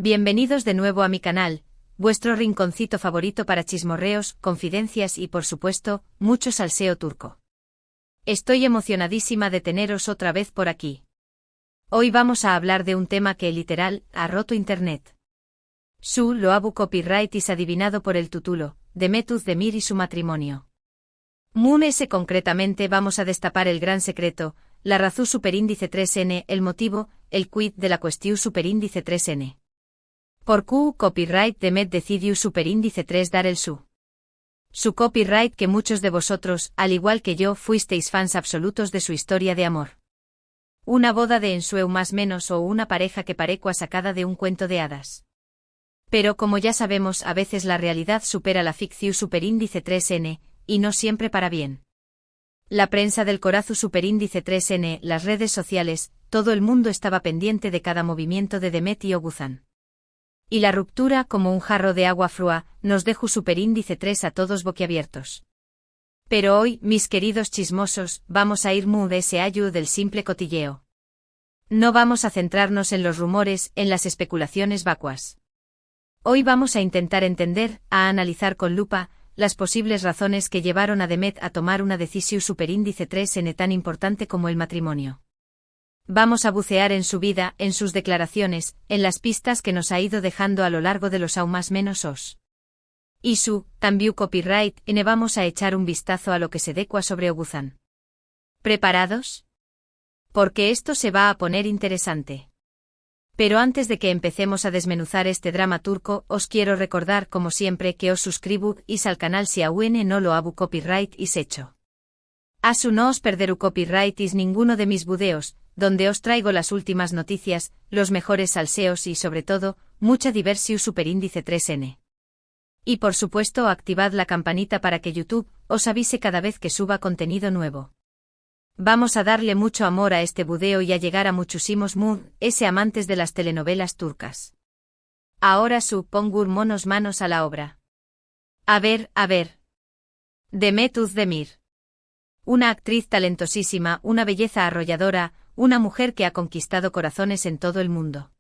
Bienvenidos de nuevo a mi canal, vuestro rinconcito favorito para chismorreos, confidencias y por supuesto, mucho salseo turco. Estoy emocionadísima de teneros otra vez por aquí. Hoy vamos a hablar de un tema que literal ha roto internet. Su Loabu Copyright is adivinado por el título, Demet Özdemir y su matrimonio. Munese concretamente vamos a destapar el gran secreto, la razón superíndice 3n, el motivo, el quid de la cuestión superíndice 3n. Por Q copyright Demet decidió superíndice 3 dar el su copyright que muchos de vosotros, al igual que yo, fuisteis fans absolutos de su historia de amor. Una boda de ensueu más menos o una pareja que parecua sacada de un cuento de hadas. Pero como ya sabemos, a veces la realidad supera la ficción superíndice 3n, y no siempre para bien. La prensa del corazu superíndice 3n, las redes sociales, todo el mundo estaba pendiente de cada movimiento de Demet y Oguzhan. Y la ruptura, como un jarro de agua fría, nos dejó superíndice 3 a todos boquiabiertos. Pero hoy, mis queridos chismosos, vamos a ir muy de ese ayu del simple cotilleo. No vamos a centrarnos en los rumores, en las especulaciones vacuas. Hoy vamos a intentar entender, a analizar con lupa, las posibles razones que llevaron a Demet a tomar una decisión superíndice 3n tan importante como el matrimonio. Vamos a bucear en su vida, en sus declaraciones, en las pistas que nos ha ido dejando a lo largo de los aún más menos os. Y su, también copyright, y vamos a echar un vistazo a lo que se decua sobre Oguzhan. ¿Preparados? Porque esto se va a poner interesante. Pero antes de que empecemos a desmenuzar este drama turco, os quiero recordar como siempre que os suscribáis al canal si aún no lo habu copyright is hecho. Asu no os perderu copyright is ninguno de mis videos, donde os traigo las últimas noticias, los mejores salseos y sobre todo, mucha diversión superíndice 3n. Y por supuesto activad la campanita para que YouTube os avise cada vez que suba contenido nuevo. Vamos a darle mucho amor a este video y a llegar a muchísimos ese amantes de las telenovelas turcas. Ahora pongur monos manos a la obra. A ver. Demet Özdemir. Una actriz talentosísima, una belleza arrolladora, una mujer que ha conquistado corazones en todo el mundo.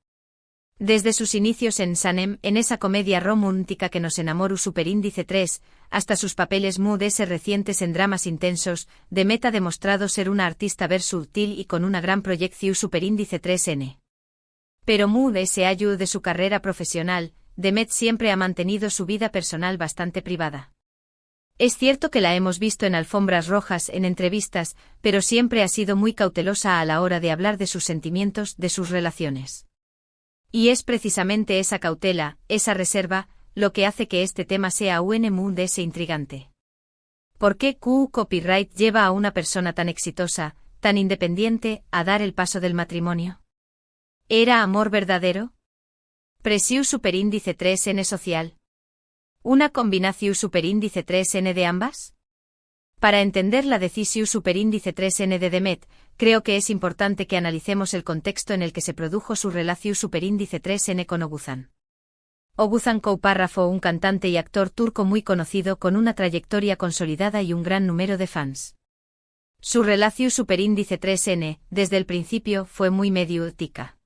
Desde sus inicios en Sanem, en esa comedia romántica que nos enamoró superíndice 3, hasta sus papeles ese recientes en dramas intensos, Demet ha demostrado ser una artista versátil y con una gran proyección superíndice 3n. Pero ese año de su carrera profesional, Demet siempre ha mantenido su vida personal bastante privada. Es cierto que la hemos visto en alfombras rojas, en entrevistas, pero siempre ha sido muy cautelosa a la hora de hablar de sus sentimientos, de sus relaciones. Y es precisamente esa cautela, esa reserva, lo que hace que este tema sea aún de ese intrigante. ¿Por qué Q copyright lleva a una persona tan exitosa, tan independiente, a dar el paso del matrimonio? ¿Era amor verdadero? ¿Presiu superíndice 3n social? ¿Una combinación superíndice 3n de ambas? Para entender la decisión superíndice 3n de Demet, creo que es importante que analicemos el contexto en el que se produjo su relación superíndice 3n con Oguzhan. Oguzhan Koupara fue un cantante y actor turco muy conocido con una trayectoria consolidada y un gran número de fans. Su relación superíndice 3n, desde el principio, fue muy mediática.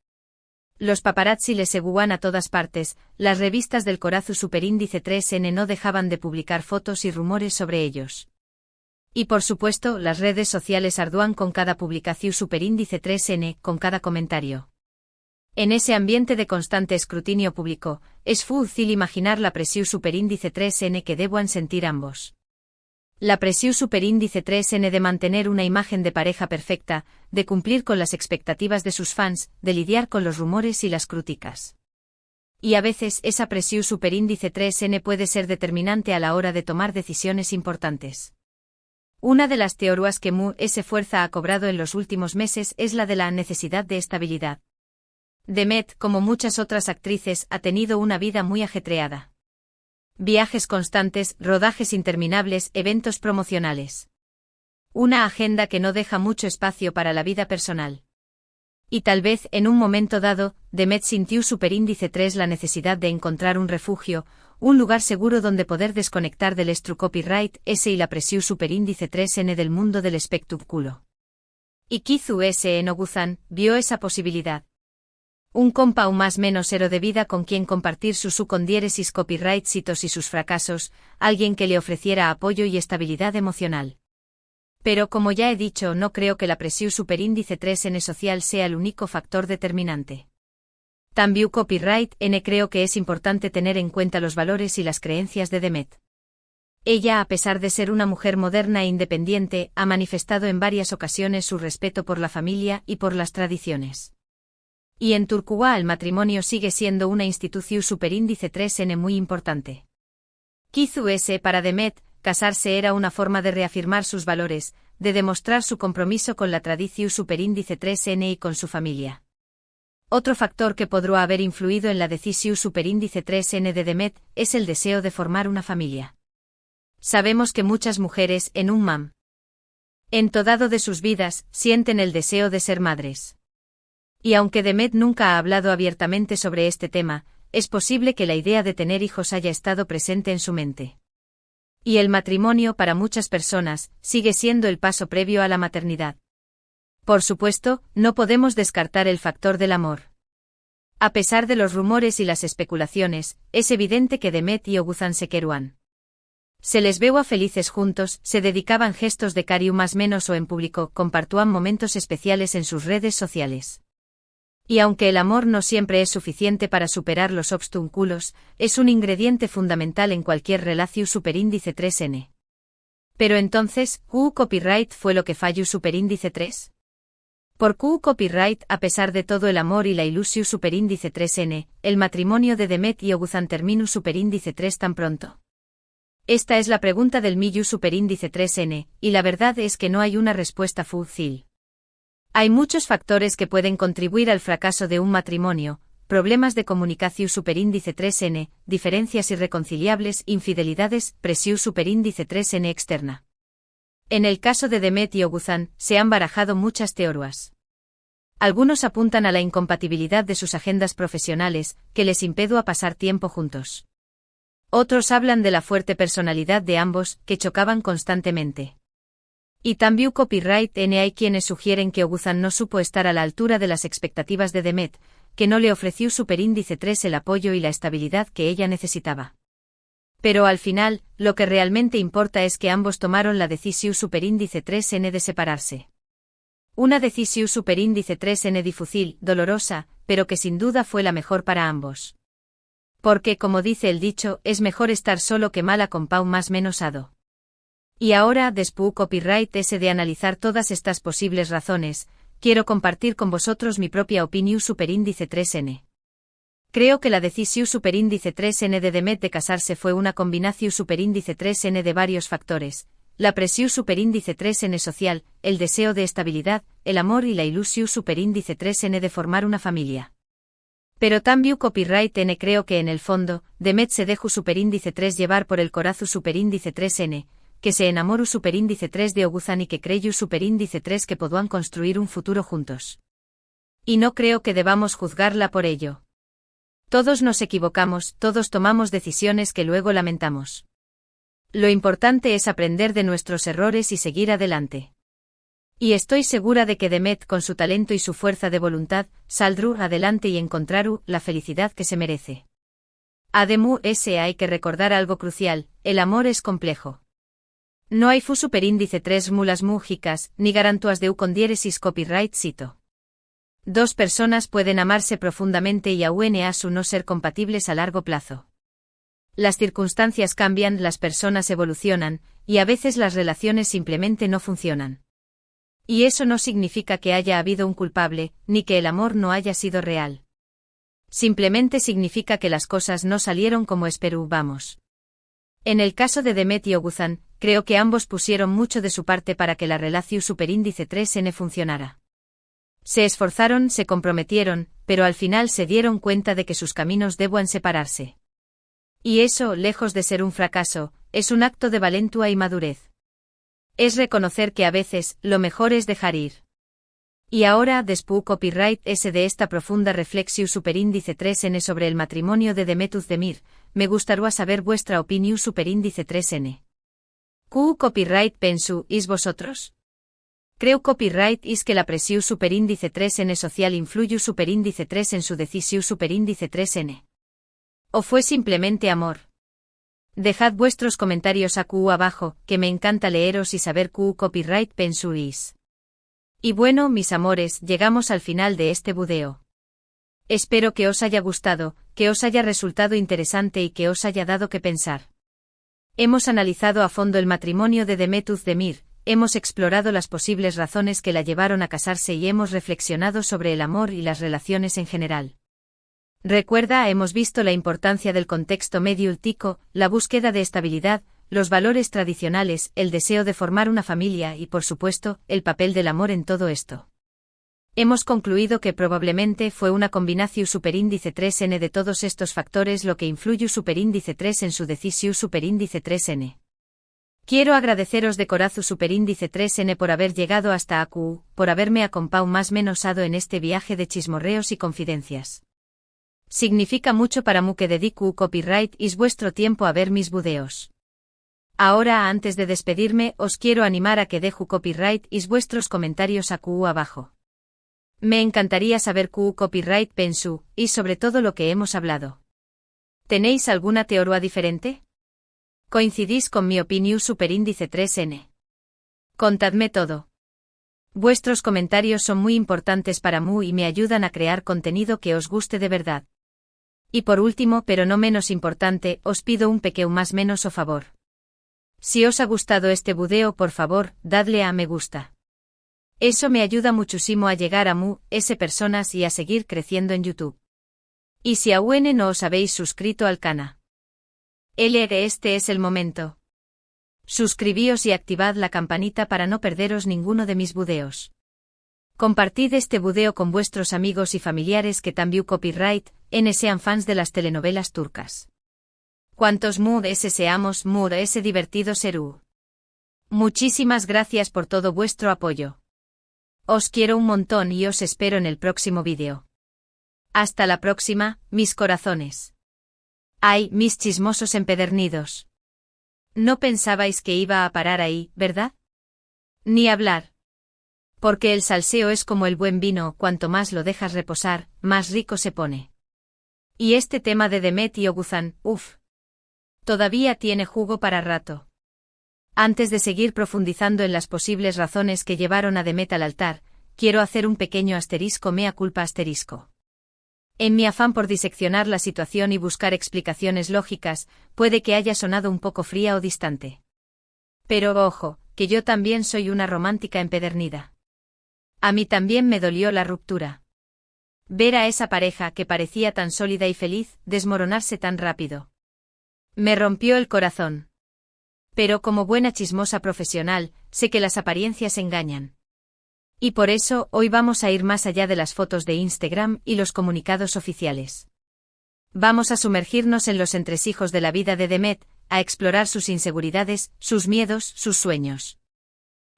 Los paparazzi le seguían a todas partes, las revistas del corazu superíndice 3n no dejaban de publicar fotos y rumores sobre ellos. Y por supuesto, las redes sociales arduan con cada publicación superíndice 3n, con cada comentario. En ese ambiente de constante escrutinio público, es fácil imaginar la presión superíndice 3n que deban sentir ambos. La presión superíndice 3n de mantener una imagen de pareja perfecta, de cumplir con las expectativas de sus fans, de lidiar con los rumores y las críticas. Y a veces esa presión superíndice 3n puede ser determinante a la hora de tomar decisiones importantes. Una de las teorías que ese fuerza ha cobrado en los últimos meses es la de la necesidad de estabilidad. Demet, como muchas otras actrices, ha tenido una vida muy ajetreada. Viajes constantes, rodajes interminables, eventos promocionales. Una agenda que no deja mucho espacio para la vida personal. Y tal vez, en un momento dado, Demet sintió superíndice 3 la necesidad de encontrar un refugio, un lugar seguro donde poder desconectar del copyright S y la presión superíndice 3n del mundo del espectáculo. Y Kizu S. en Oguzhan vio esa posibilidad. Un compa más menos héroe de vida con quien compartir sus condieresis copyright hitos y sus fracasos, alguien que le ofreciera apoyo y estabilidad emocional. Pero como ya he dicho, no creo que la presión superíndice 3N social sea el único factor determinante. También copyright N creo que es importante tener en cuenta los valores y las creencias de Demet. Ella, a pesar de ser una mujer moderna e independiente, ha manifestado en varias ocasiones su respeto por la familia y por las tradiciones. Y en Turquía el matrimonio sigue siendo una institución superíndice 3N muy importante. Quizás para Demet, casarse era una forma de reafirmar sus valores, de demostrar su compromiso con la tradición superíndice 3N y con su familia. Otro factor que podría haber influido en la decisión superíndice 3N de Demet es el deseo de formar una familia. Sabemos que muchas mujeres, en un momento de sus vidas, sienten el deseo de ser madres. Y aunque Demet nunca ha hablado abiertamente sobre este tema, es posible que la idea de tener hijos haya estado presente en su mente. Y el matrimonio para muchas personas sigue siendo el paso previo a la maternidad. Por supuesto, no podemos descartar el factor del amor. A pesar de los rumores y las especulaciones, es evidente que Demet y Oguzhan se querían. Se les veía felices juntos, se dedicaban gestos de cariño más menos o en público, compartían momentos especiales en sus redes sociales. Y aunque el amor no siempre es suficiente para superar los obstáculos, es un ingrediente fundamental en cualquier relación superíndice 3N. Pero entonces, ¿Q copyright fue lo que falló superíndice 3? Por Q copyright, a pesar de todo el amor y la ilusión superíndice 3N, el matrimonio de Demet y Oguzhan terminó superíndice 3 tan pronto. Esta es la pregunta del Miyu superíndice 3N, y la verdad es que no hay una respuesta fácil. Hay muchos factores que pueden contribuir al fracaso de un matrimonio: problemas de comunicación superíndice 3N, diferencias irreconciliables, infidelidades, presión superíndice 3N externa. En el caso de Demet y Oguzhan, se han barajado muchas teorías. Algunos apuntan a la incompatibilidad de sus agendas profesionales, que les impedía pasar tiempo juntos. Otros hablan de la fuerte personalidad de ambos, que chocaban constantemente. Y también copyright N hay quienes sugieren que Oguzhan no supo estar a la altura de las expectativas de Demet, que no le ofreció superíndice 3 el apoyo y la estabilidad que ella necesitaba. Pero al final, lo que realmente importa es que ambos tomaron la decisión superíndice 3N de separarse. Una decisión superíndice 3N difícil, dolorosa, pero que sin duda fue la mejor para ambos. Porque, como dice el dicho, es mejor estar solo que mal acompañado más menos ado. Y ahora, después copyright S de analizar todas estas posibles razones, quiero compartir con vosotros mi propia opinión superíndice 3N. Creo que la decisión superíndice 3N de Demet de casarse fue una combinación superíndice 3N de varios factores: la presión superíndice 3N social, el deseo de estabilidad, el amor y la ilusión superíndice 3N de formar una familia. Pero también copyright N creo que en el fondo, Demet se dejó superíndice 3 llevar por el corazón superíndice 3N, que se enamoró superíndice 3 de Oguzhan y que creyó superíndice 3 que podían construir un futuro juntos. Y no creo que debamos juzgarla por ello. Todos nos equivocamos, todos tomamos decisiones que luego lamentamos. Lo importante es aprender de nuestros errores y seguir adelante. Y estoy segura de que Demet, con su talento y su fuerza de voluntad, saldrá adelante y encontrará la felicidad que se merece. Además, hay que recordar algo crucial: el amor es complejo. No hay fu superíndice 3 mulas múgicas, ni garantuas de condiéresis copyright cito. Dos personas pueden amarse profundamente y aún a su no ser compatibles a largo plazo. Las circunstancias cambian, las personas evolucionan, y a veces las relaciones simplemente no funcionan. Y eso no significa que haya habido un culpable, ni que el amor no haya sido real. Simplemente significa que las cosas no salieron como esperábamos. En el caso de Demet y Oguzhan, creo que ambos pusieron mucho de su parte para que la relación superíndice 3N funcionara. Se esforzaron, se comprometieron, pero al final se dieron cuenta de que sus caminos debían separarse. Y eso, lejos de ser un fracaso, es un acto de valentía y madurez. Es reconocer que a veces, lo mejor es dejar ir. Y ahora, después copyright S de esta profunda reflexión superíndice 3N sobre el matrimonio de Demet Özdemir, me gustaría saber vuestra opinión superíndice 3N. ¿Q copyright pensu is vosotros? Creu copyright is que la presiu superíndice 3n social influyu superíndice 3 en su decisiu superíndice 3n. ¿O fue simplemente amor? Dejad vuestros comentarios aquí abajo, que me encanta leeros y saber qué copyright pensuis. Y bueno, mis amores, llegamos al final de este video. Espero que os haya gustado, que os haya resultado interesante y que os haya dado que pensar. Hemos analizado a fondo el matrimonio de Demet Özdemir, hemos explorado las posibles razones que la llevaron a casarse y hemos reflexionado sobre el amor y las relaciones en general. Recuerda, hemos visto la importancia del contexto mediúltico, la búsqueda de estabilidad, los valores tradicionales, el deseo de formar una familia y, por supuesto, el papel del amor en todo esto. Hemos concluido que probablemente fue una combinación superíndice 3n de todos estos factores lo que influye superíndice 3 en su decisión superíndice 3n. Quiero agradeceros de corazón superíndice 3n por haber llegado hasta aquí, por haberme acompañado más menosado en este viaje de chismorreos y confidencias. Significa mucho para mí que dedico copyright y vuestro tiempo a ver mis videos. Ahora, antes de despedirme, os quiero animar a que dejo copyright y vuestros comentarios aquí abajo. Me encantaría saber qué copyright pensu, y sobre todo lo que hemos hablado. ¿Tenéis alguna teoría diferente? ¿Coincidís con mi opinión superíndice 3n? Contadme todo. Vuestros comentarios son muy importantes para mí y me ayudan a crear contenido que os guste de verdad. Y por último, pero no menos importante, os pido un pequeño más menos o favor. Si os ha gustado este video, por favor, dadle a me gusta. Eso me ayuda muchísimo a llegar a ese personas y a seguir creciendo en YouTube. Y si aún no os habéis suscrito al canal, este es el momento. Suscribíos y activad la campanita para no perderos ninguno de mis videos. Compartid este video con vuestros amigos y familiares que también copyright, sean fans de las telenovelas turcas. Cuantos seamos ese divertido serú. Muchísimas gracias por todo vuestro apoyo. Os quiero un montón y os espero en el próximo vídeo. Hasta la próxima, mis corazones. Ay, mis chismosos empedernidos. No pensabais que iba a parar ahí, ¿verdad? Ni hablar. Porque el salseo es como el buen vino, cuanto más lo dejas reposar, más rico se pone. Y este tema de Demet y Oguzhan, todavía tiene jugo para rato. Antes de seguir profundizando en las posibles razones que llevaron a Demet al altar, quiero hacer un pequeño asterisco mea culpa asterisco. En mi afán por diseccionar la situación y buscar explicaciones lógicas, puede que haya sonado un poco fría o distante. Pero ojo, que yo también soy una romántica empedernida. A mí también me dolió la ruptura. Ver a esa pareja que parecía tan sólida y feliz, desmoronarse tan rápido. Me rompió el corazón. Pero como buena chismosa profesional, sé que las apariencias engañan. Y por eso, hoy vamos a ir más allá de las fotos de Instagram y los comunicados oficiales. Vamos a sumergirnos en los entresijos de la vida de Demet, a explorar sus inseguridades, sus miedos, sus sueños.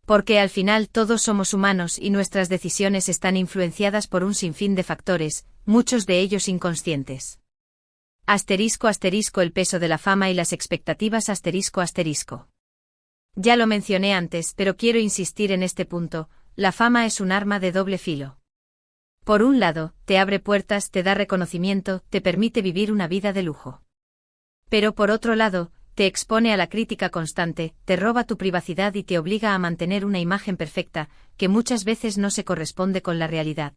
Porque al final todos somos humanos y nuestras decisiones están influenciadas por un sinfín de factores, muchos de ellos inconscientes. Asterisco asterisco el peso de la fama y las expectativas asterisco asterisco. Ya lo mencioné antes, pero quiero insistir en este punto, la fama es un arma de doble filo. Por un lado, te abre puertas, te da reconocimiento, te permite vivir una vida de lujo. Pero por otro lado, te expone a la crítica constante, te roba tu privacidad y te obliga a mantener una imagen perfecta, que muchas veces no se corresponde con la realidad.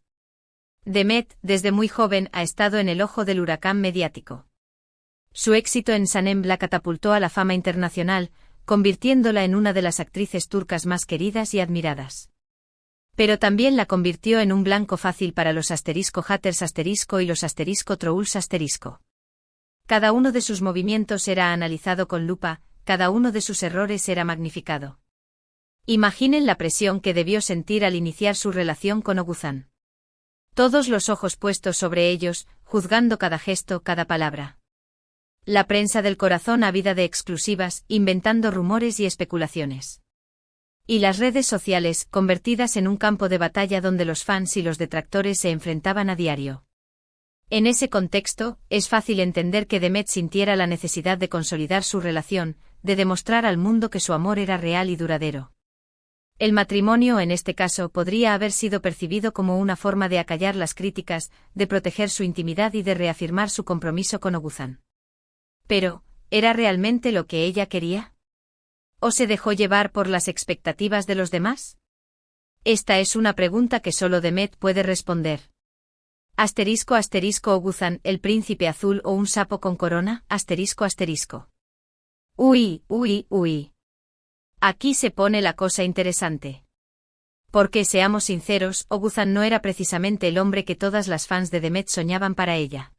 Demet, desde muy joven, ha estado en el ojo del huracán mediático. Su éxito en Sanem la catapultó a la fama internacional, convirtiéndola en una de las actrices turcas más queridas y admiradas. Pero también la convirtió en un blanco fácil para los asterisco haters asterisco y los asterisco trolls asterisco. Cada uno de sus movimientos era analizado con lupa, cada uno de sus errores era magnificado. Imaginen la presión que debió sentir al iniciar su relación con Oguzhan. Todos los ojos puestos sobre ellos, juzgando cada gesto, cada palabra. La prensa del corazón ávida de exclusivas, inventando rumores y especulaciones. Y las redes sociales, convertidas en un campo de batalla donde los fans y los detractores se enfrentaban a diario. En ese contexto, es fácil entender que Demet sintiera la necesidad de consolidar su relación, de demostrar al mundo que su amor era real y duradero. El matrimonio en este caso podría haber sido percibido como una forma de acallar las críticas, de proteger su intimidad y de reafirmar su compromiso con Oguzhan. Pero, ¿era realmente lo que ella quería? ¿O se dejó llevar por las expectativas de los demás? Esta es una pregunta que solo Demet puede responder. Oguzhan, el príncipe azul o un sapo con corona, Uy, uy, uy. Aquí se pone la cosa interesante. Porque seamos sinceros, Oguzhan no era precisamente el hombre que todas las fans de Demet soñaban para ella.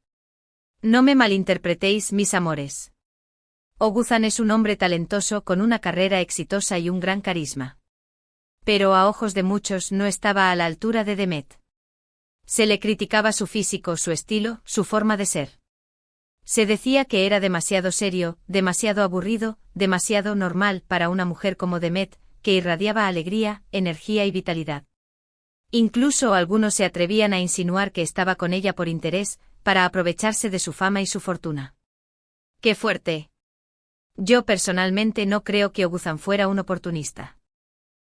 No me malinterpretéis, mis amores. Oguzhan es un hombre talentoso con una carrera exitosa y un gran carisma. Pero a ojos de muchos no estaba a la altura de Demet. Se le criticaba su físico, su estilo, su forma de ser. Se decía que era demasiado serio, demasiado aburrido, demasiado normal para una mujer como Demet, que irradiaba alegría, energía y vitalidad. Incluso algunos se atrevían a insinuar que estaba con ella por interés, para aprovecharse de su fama y su fortuna. ¡Qué fuerte! Yo personalmente no creo que Oguzhan fuera un oportunista.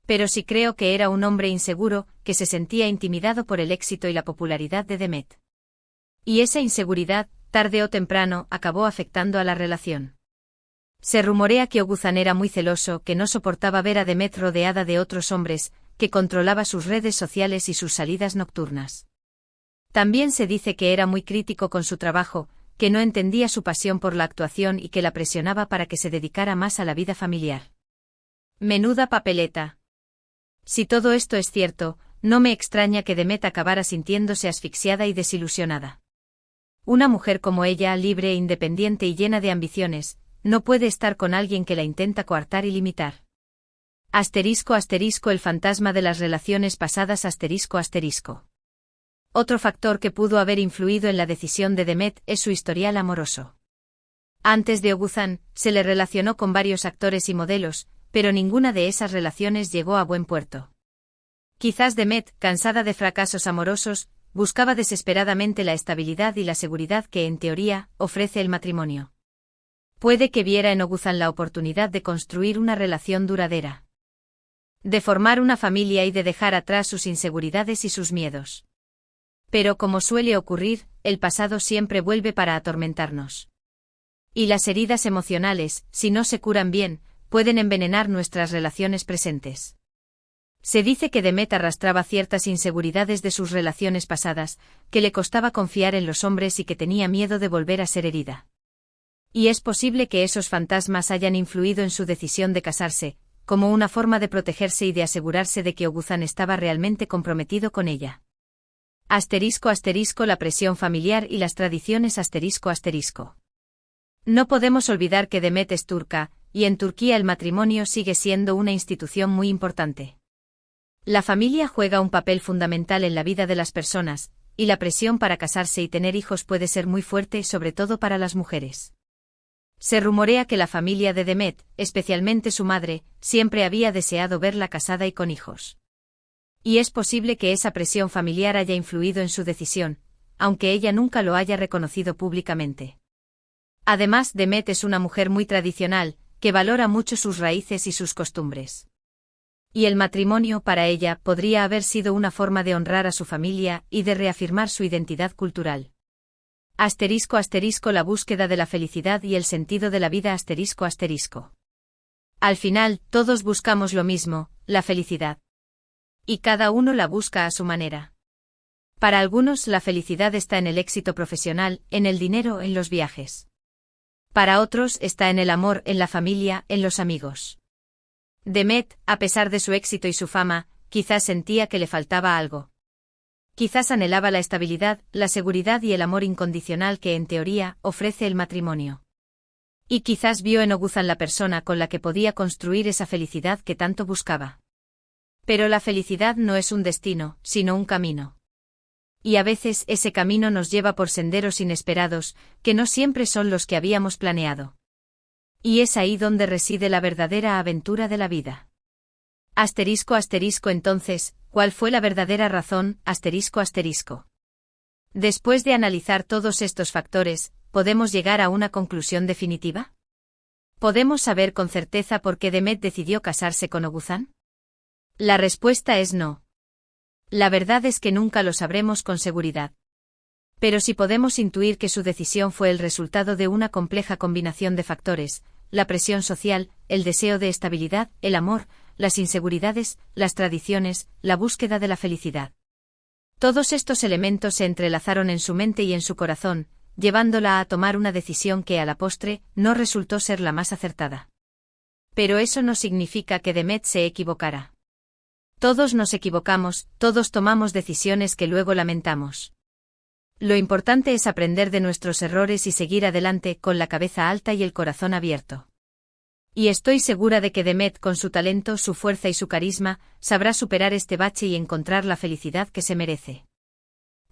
Pero sí creo que era un hombre inseguro, que se sentía intimidado por el éxito y la popularidad de Demet. Y esa inseguridad, tarde o temprano, acabó afectando a la relación. Se rumorea que Oguzhan era muy celoso, que no soportaba ver a Demet rodeada de otros hombres, que controlaba sus redes sociales y sus salidas nocturnas. También se dice que era muy crítico con su trabajo, que no entendía su pasión por la actuación y que la presionaba para que se dedicara más a la vida familiar. Menuda papeleta. Si todo esto es cierto, no me extraña que Demet acabara sintiéndose asfixiada y desilusionada. Una mujer como ella, libre e independiente y llena de ambiciones, no puede estar con alguien que la intenta coartar y limitar. El fantasma de las relaciones pasadas. Otro factor que pudo haber influido en la decisión de Demet es su historial amoroso. Antes de Oguzhan, se le relacionó con varios actores y modelos, pero ninguna de esas relaciones llegó a buen puerto. Quizás Demet, cansada de fracasos amorosos, buscaba desesperadamente la estabilidad y la seguridad que, en teoría, ofrece el matrimonio. Puede que viera en Oguzhan la oportunidad de construir una relación duradera. De formar una familia y de dejar atrás sus inseguridades y sus miedos. Pero como suele ocurrir, el pasado siempre vuelve para atormentarnos. Y las heridas emocionales, si no se curan bien, pueden envenenar nuestras relaciones presentes. Se dice que Demet arrastraba ciertas inseguridades de sus relaciones pasadas, que le costaba confiar en los hombres y que tenía miedo de volver a ser herida. Y es posible que esos fantasmas hayan influido en su decisión de casarse, como una forma de protegerse y de asegurarse de que Oguzhan estaba realmente comprometido con ella. La presión familiar y las tradiciones. No podemos olvidar que Demet es turca, y en Turquía el matrimonio sigue siendo una institución muy importante. La familia juega un papel fundamental en la vida de las personas, y la presión para casarse y tener hijos puede ser muy fuerte, sobre todo para las mujeres. Se rumorea que la familia de Demet, especialmente su madre, siempre había deseado verla casada y con hijos. Y es posible que esa presión familiar haya influido en su decisión, aunque ella nunca lo haya reconocido públicamente. Además, Demet es una mujer muy tradicional, que valora mucho sus raíces y sus costumbres. Y el matrimonio para ella podría haber sido una forma de honrar a su familia y de reafirmar su identidad cultural. La búsqueda de la felicidad y el sentido de la vida. Al final, todos buscamos lo mismo, la felicidad. Y cada uno la busca a su manera. Para algunos la felicidad está en el éxito profesional, en el dinero, en los viajes. Para otros está en el amor, en la familia, en los amigos. Demet, a pesar de su éxito y su fama, quizás sentía que le faltaba algo. Quizás anhelaba la estabilidad, la seguridad y el amor incondicional que, en teoría, ofrece el matrimonio. Y quizás vio en Oguzhan la persona con la que podía construir esa felicidad que tanto buscaba. Pero la felicidad no es un destino, sino un camino. Y a veces ese camino nos lleva por senderos inesperados, que no siempre son los que habíamos planeado. Y es ahí donde reside la verdadera aventura de la vida. Entonces, ¿cuál fue la verdadera razón? Después de analizar todos estos factores, ¿podemos llegar a una conclusión definitiva? ¿Podemos saber con certeza por qué Demet decidió casarse con Oguzhan? La respuesta es no. La verdad es que nunca lo sabremos con seguridad. Pero sí podemos intuir que su decisión fue el resultado de una compleja combinación de factores: la presión social, el deseo de estabilidad, el amor, las inseguridades, las tradiciones, la búsqueda de la felicidad. Todos estos elementos se entrelazaron en su mente y en su corazón, llevándola a tomar una decisión que a la postre no resultó ser la más acertada. Pero eso no significa que Demet se equivocara. Todos nos equivocamos, todos tomamos decisiones que luego lamentamos. Lo importante es aprender de nuestros errores y seguir adelante con la cabeza alta y el corazón abierto. Y estoy segura de que Demet, con su talento, su fuerza y su carisma, sabrá superar este bache y encontrar la felicidad que se merece.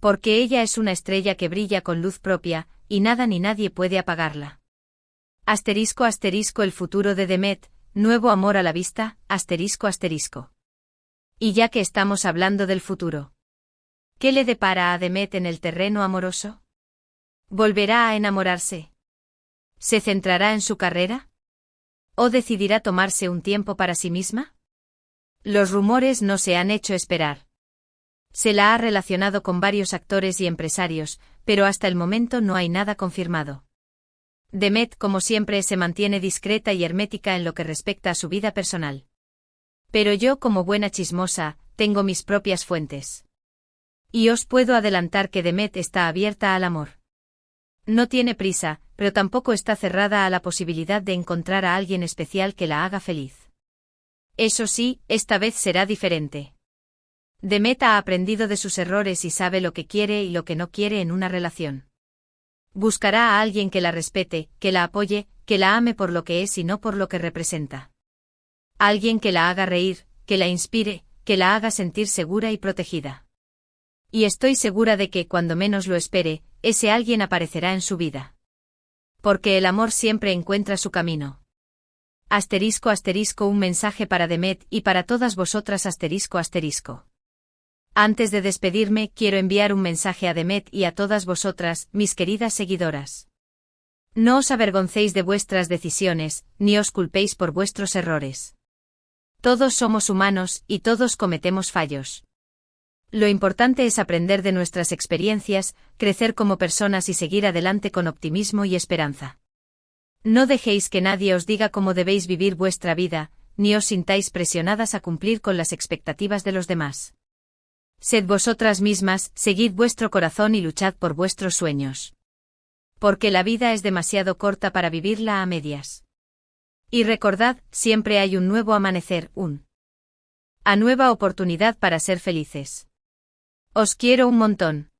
Porque ella es una estrella que brilla con luz propia, y nada ni nadie puede apagarla. Asterisco asterisco el futuro de Demet, nuevo amor a la vista, asterisco asterisco. Y ya que estamos hablando del futuro, ¿qué le depara a Demet en el terreno amoroso? ¿Volverá a enamorarse? ¿Se centrará en su carrera? ¿O decidirá tomarse un tiempo para sí misma? Los rumores no se han hecho esperar. Se la ha relacionado con varios actores y empresarios, pero hasta el momento no hay nada confirmado. Demet, como siempre, se mantiene discreta y hermética en lo que respecta a su vida personal. Pero yo, como buena chismosa, tengo mis propias fuentes. Y os puedo adelantar que Demet está abierta al amor. No tiene prisa, pero tampoco está cerrada a la posibilidad de encontrar a alguien especial que la haga feliz. Eso sí, esta vez será diferente. Demet ha aprendido de sus errores y sabe lo que quiere y lo que no quiere en una relación. Buscará a alguien que la respete, que la apoye, que la ame por lo que es y no por lo que representa. Alguien que la haga reír, que la inspire, que la haga sentir segura y protegida. Y estoy segura de que, cuando menos lo espere, ese alguien aparecerá en su vida. Porque el amor siempre encuentra su camino. Asterisco asterisco un mensaje para Demet y para todas vosotras asterisco asterisco. Antes de despedirme, quiero enviar un mensaje a Demet y a todas vosotras, mis queridas seguidoras. No os avergoncéis de vuestras decisiones, ni os culpéis por vuestros errores. Todos somos humanos y todos cometemos fallos. Lo importante es aprender de nuestras experiencias, crecer como personas y seguir adelante con optimismo y esperanza. No dejéis que nadie os diga cómo debéis vivir vuestra vida, ni os sintáis presionadas a cumplir con las expectativas de los demás. Sed vosotras mismas, seguid vuestro corazón y luchad por vuestros sueños. Porque la vida es demasiado corta para vivirla a medias. Y recordad, siempre hay un nuevo amanecer, a nueva oportunidad para ser felices. Os quiero un montón.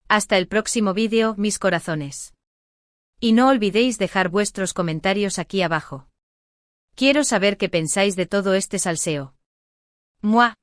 Hasta el próximo vídeo, mis corazones. Y no olvidéis dejar vuestros comentarios aquí abajo. Quiero saber qué pensáis de todo este salseo. ¡Mua!